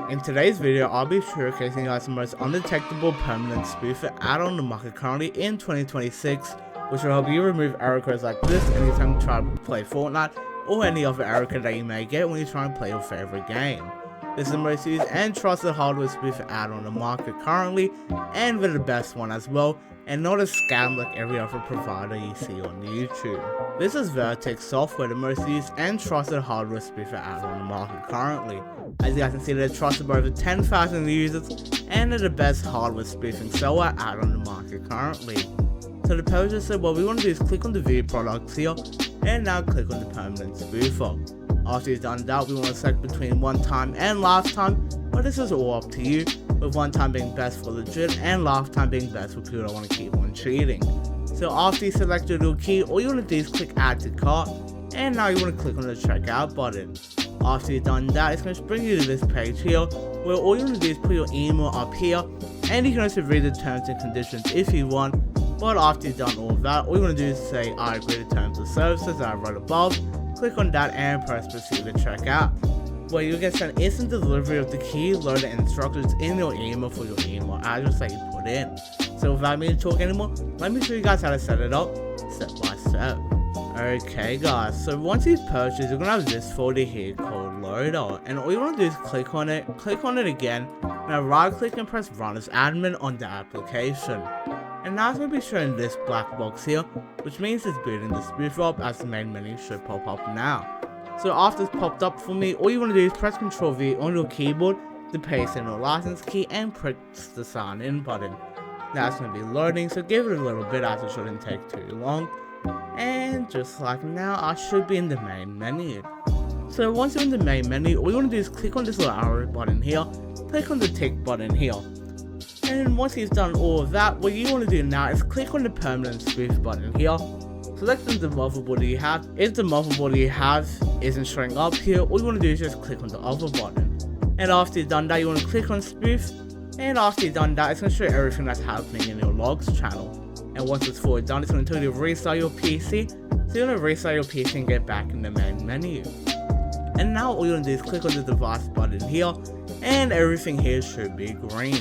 In today's video, I'll be showcasing you guys the most undetectable permanent spoofer add-on on the market currently in 2026, which will help you remove error codes like this anytime you try to play Fortnite or any other error code that you may get when you try and play your favorite game. This is the most used and trusted hardware spoofer add-on on the market currently, and they're the best one as well, and not a scam like every other provider you see on YouTube. This is Vertex software, the most used and trusted hardware spoofer add-on on the market currently. As you guys can see, they're trusted by over 10,000 users, and they're the best hardware spoofing software add-on on the market currently. So the purchaser said, what we want to do is click on the view products here, and now click on the permanent spoofer. After you've done that, we want to select between one time and lifetime, but this is all up to you, with one time being best for legit and lifetime being best for people that want to keep on cheating. So after you select your little key, all you want to do is click add to cart, and now you want to click on the checkout button. After you've done that, it's going to bring you to this page here, where all you want to do is put your email up here, and you can also read the terms and conditions if you want. But after you've done all of that, all you want to do is say I agree to terms and services that are right above, click on that and press proceed to checkout, where you get sent instant delivery of the key, loaded instructions in your email for your email address that you put in. So without me to talk anymore, let me show you guys how to set it up step by step. Okay guys, so once you've purchased, you're gonna have this folder here called loader, and all you want to do is click on it again, now right click and press run as admin on the application. And now it's going to be showing this black box here, which means it's booting the spoofer up, as the main menu should pop up now. So after it's popped up for me, all you want to do is press Ctrl V on your keyboard to paste in your license key and press the sign in button. Now it's going to be loading, so give it a little bit as it shouldn't take too long. And just like now, I should be in the main menu. So once you're in the main menu, all you want to do is click on this little arrow button here, click on the tick button here. And once you've done all of that, what you want to do now is click on the permanent spoof button here, select the motherboard that you have. If the motherboard that you have isn't showing up here, all you want to do is just click on the other button. And after you've done that, you want to click on spoof, and after you've done that, it's going to show everything that's happening in your logs channel. And once it's fully done, it's going to tell you to restart your PC, so you're going to restart your PC and get back in the main menu. And now all you want to do is click on the device button here, and everything here should be green.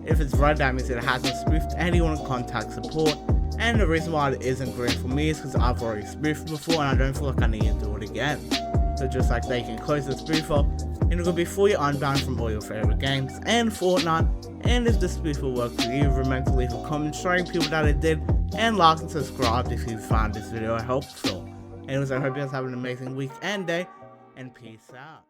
If it's red, that means it hasn't spoofed and you want to contact support. And the reason why it isn't green for me is because I've already spoofed before and I don't feel like I need to do it again. So just like that, you can close the spoofer and it will be fully unbanned from all your favorite games and Fortnite. And if the spoofer worked for you, remember to leave a comment showing people that it did, and like and subscribe if you found this video helpful. Anyways, I hope you guys have an amazing week and day, and peace out.